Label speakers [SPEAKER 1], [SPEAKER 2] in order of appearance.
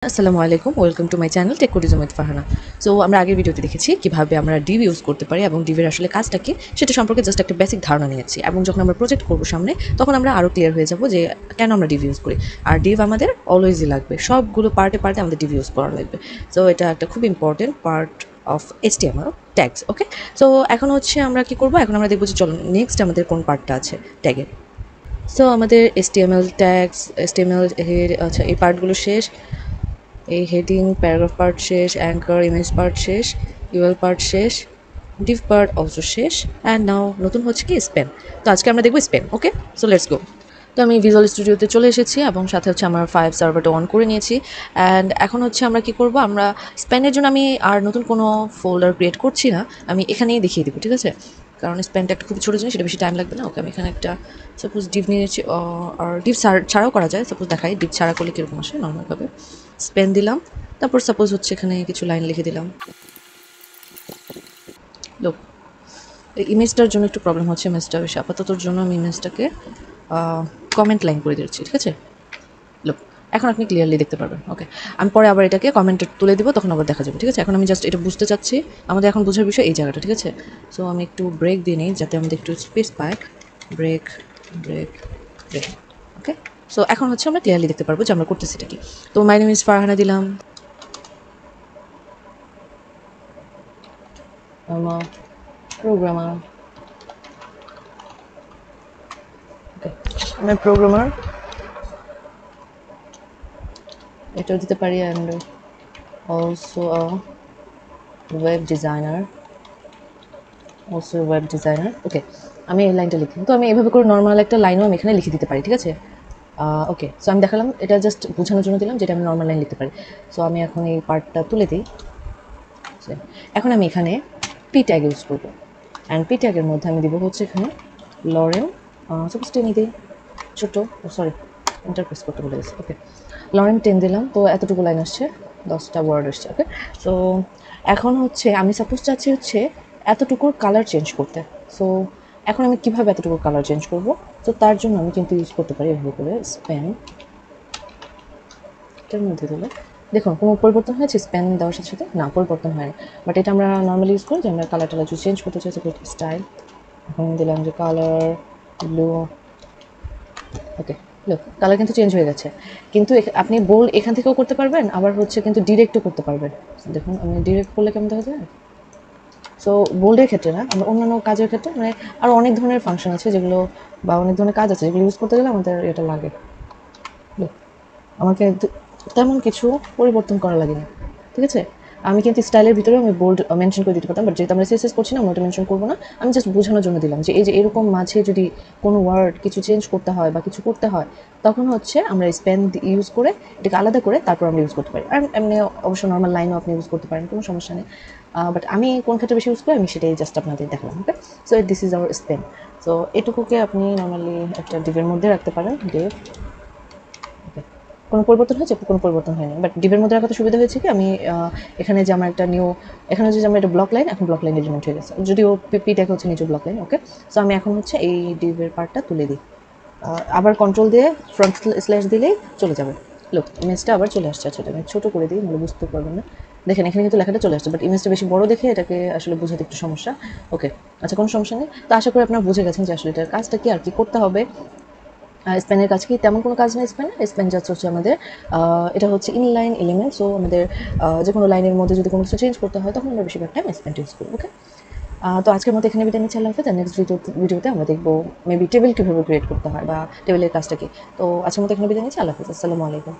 [SPEAKER 1] আসসালামু আলাইকুম, welcome to my channel Tech Codism with Farhana. So আমরা আগের ভিডিওতে দেখেছি কীভাবে আমরা ডিভ ইউজ করতে পারি এবং ডিভের আসলে কাজটা কি সেটা সম্পর্কে জাস্ট একটা বেসিক ধারণা নিয়েছি, এবং যখন আমরা প্রজেক্ট করবো সামনে তখন আমরা আরও ক্লিয়ার হয়ে যাব যে কেন আমরা ডিভ ইউজ করি। আর ডিভ আমাদের অলওয়েজই লাগবে, সবগুলো পার্টে আমাদের ডিভ ইউজ করা লাগবে। সো এটা একটা খুব important part of HTML tags. Okay, so এখন হচ্ছে আমরা কি করবো, এখন আমরা দেখবো যে চলো নেক্সট আমাদের কোন পার্টটা আছে ট্যাগের। সো আমাদের HTML ট্যাগস, HTML আচ্ছা এই পার্টগুলো শেষ, এই হেডিং প্যারাগ্রাফ পার্ট শেষ, অ্যাঙ্কার ইমেজ পার্ট শেষ, ইউএল পার্ট শেষ, ডিভ পার্ট অলসো শেষ, অ্যান্ড নাও নতুন হচ্ছে কি স্পেন। তো আজকে আমরা দেখবো Spain. Okay, so let's go. তো আমি ভিজুয়াল স্টুডিওতে চলে এসেছি এবং সাথে হচ্ছে আমার 5 সার্ভারটা অন করে নিয়েছি। অ্যান্ড এখন হচ্ছে আমরা কি করব, আমরা স্পেনের জন্য আমি আর নতুন কোনো ফোল্ডার ক্রিয়েট করছি না, আমি এখানেই দেখিয়ে দেবো, ঠিক আছে? কারণ স্পেনটা একটা খুব ছোটো জিনিস, সেটা বেশি টাইম লাগবে না। ওকে, আমি এখানে একটা সাপোজ ডিভ নিয়েছি, আর ডিভ ছাড়াও করা যায়। সাপোজ দেখাই ডিভ ছাড়া করলে কীরকম আসে নর্মালভাবে। স্পেন দিলাম, তারপর সাপোজ হচ্ছে এখানে কিছু লাইন লিখে দিলাম। লোক এই ইমেজটার জন্য একটু প্রবলেম হচ্ছে, ইমেজটা বেশি আপাততর জন্য আমি ইমেজটাকে কমেন্ট লাইন করে দিচ্ছি, ঠিক আছে? লোক এখন আপনি ক্লিয়ারলি দেখতে পারবেন। ওকে, আমি পরে আবার এটাকে কমেন্টে তুলে দিব, তখন আবার দেখা যাবে, ঠিক আছে? এখন আমি জাস্ট এটা বুঝতে চাচ্ছি, আমাদের এখন বোঝার বিষয় এই জায়গাটা, ঠিক আছে? সো আমি একটু ব্রেক দিয়ে নিই যাতে আমাদের একটু স্পেস পায়। Break break break. Okay, so এখন হচ্ছে আমরা ক্লিয়ারলি দেখতে পারবো যে আমরা করতেছি এটা কি। তো মাই নেম ইজ ফারহানা দিলাম, প্রোগ্রামার। ওকে, আমি প্রোগ্রামার এটাও দিতে পারি, অ্যান্ড অলসো ওয়েব ডিজাইনার, ওকে, আমি এই লাইনটা লিখি। তো আমি এভাবে করে নর্মাল একটা লাইনও আমি এখানে লিখে দিতে পারি, ঠিক আছে? ওকে, সো আমি দেখালাম, এটা জাস্ট বোঝানোর জন্য দিলাম যেটা আমি নর্মাল লাইন লিখতে পারি। সো আমি এখন এই পার্টটা তুলে দিই। এখন আমি এখানে পি ট্যাগ ইউজ করবো, অ্যান্ড পি ট্যাগের মধ্যে আমি দিব হচ্ছে এখানে লরেন, সাপোজ 10 দিই, ছোটো, সরি ইন্টারপ্রেস করতে বলে গেছি। ওকে, লরেন 10 দিলাম, তো এতটুকু লাইন আসছে, 10টা ওয়ার্ড আসছে। ওকে, সো এখন হচ্ছে আমি সাপোজ চাচ্ছি হচ্ছে এতটুকুর কালার চেঞ্জ করতে। সো এখন আমি কীভাবে এতটুকুর কালার চেঞ্জ করব? তো তার জন্য আমি কিন্তু ইউজ করতে পারি এভাবে করে স্প্যান, এটার মধ্যে দিলে দেখুন কোনো পরিবর্তন হয়েছে স্প্যান দেওয়ার সাথে সাথে? না, পরিবর্তন হয়নি। বাট এটা আমরা নর্মালি ইউজ করি যে আমরা কালার টালার চেঞ্জ করতে চাই, স্টাইল। এখন দিলাম যে কালার ব্লু। ওকে, লুক কালার কিন্তু চেঞ্জ হয়ে গেছে, কিন্তু আপনি বোল্ড এখান থেকেও করতে পারবেন, আবার হচ্ছে কিন্তু ডিরেক্টও করতে পারবেন। দেখুন আমি ডিরেক্ট করলে কেমন দেখা যায়। সো বোল্ডের ক্ষেত্রে না, আমরা অন্যান্য কাজের ক্ষেত্রে মানে আরও অনেক ধরনের ফাংশন আছে যেগুলো, বা অনেক ধরনের কাজ আছে যেগুলো ইউজ করতে গেলে আমাদের এটা লাগে। আমাকে তেমন কিছু পরিবর্তন করা লাগে না, ঠিক আছে? আমি কিন্তু স্টাইলের ভিতরে আমি বোল্ড মেনশন করে দিতে পারতাম, বাট যেহেতু আমরা সিএসএস করছি না, আমরা ওটা মেনশন করবো না। আমি জাস্ট বোঝানোর জন্য দিলাম যে এই যে এরকম মাঝে যদি কোনো ওয়ার্ড কিছু চেঞ্জ করতে হয় বা কিছু করতে হয়, তখন হচ্ছে আমরা স্পেন ইউজ করে এটাকে আলাদা করে তারপর আমরা ইউজ করতে পারি। আর এমনি অবশ্য নর্মাল লাইনও আপনি ইউজ করতে পারেন, কোনো সমস্যা নেই। বাট আমি কোন ক্ষেত্রে বেশি ইউজ করি আমি সেটাই জাস্ট আপনাদের দেখলাম। Okay, so this is our span. So এটুকুকে আপনি নর্মালি একটা ডিভের মধ্যে রাখতে পারেন, ডিভ। কোনো পরিবর্তন হয়েছে? কোনো পরিবর্তন হয়নি, বাট ডিভের মধ্যে রাখাতে সুবিধা হয়েছে কি, আমি এখানে যে আমার একটা নিউ, এখানে যে আমার একটা ব্লক লাইন, এখন ব্লক লাইন এলিমেন্ট হয়ে গেছে, যদিও পিটাকে হচ্ছে নিচু ব্লক লাইন। ওকে, সো আমি এখন হচ্ছে এই ডিভের পার্টটা তুলে দিই, আবার কন্ট্রোল দিয়ে ফ্রন্ট স্ল্যাশ দিলেই চলে যাবে। লোক ইমেজটা আবার চলে আসছে। আচ্ছা, আমি ছোটো করে দিই, নাহলে বুঝতে পারবেন না। দেখেন এখানে কিন্তু লেখাটা চলে আসছে, বাট ইমেজটা বেশি বড় দেখে এটাকে আসলে বোঝাতে একটু সমস্যা। ওকে, আচ্ছা কোনো সমস্যা নেই। তো আশা করি আপনারা বুঝে গেছেন যে আসলে এটার কাজটা কি আর কি করতে হবে। স্প্যানের কাজ কি, তেমন কোনো কাজ নেই স্প্যানে। স্প্যান জাস্ট হচ্ছে আমাদের এটা হচ্ছে ইনলাইন এলিমেন্ট। সো আমাদের যে কোনো লাইনের মধ্যে যদি কোনো কিছু চেঞ্জ করতে হয় তখন আমরা বেশিরভাগ টাইম স্প্যান ইউজ করি। ওকে, তো আজকের মতো এখানে বিদায় নিচ্ছি, আল্লাহ হাফেজ। নেক্সট ভিডিওতে আমরা দেখবো মেবি টেবিল কীভাবে ক্রিয়েট করতে হয় বা টেবিলের কাজটা কি। তো আজকের মতো এখানে বিদায় নিচ্ছি, আল্লাহ হাফেজ, আসসালামু আলাইকুম।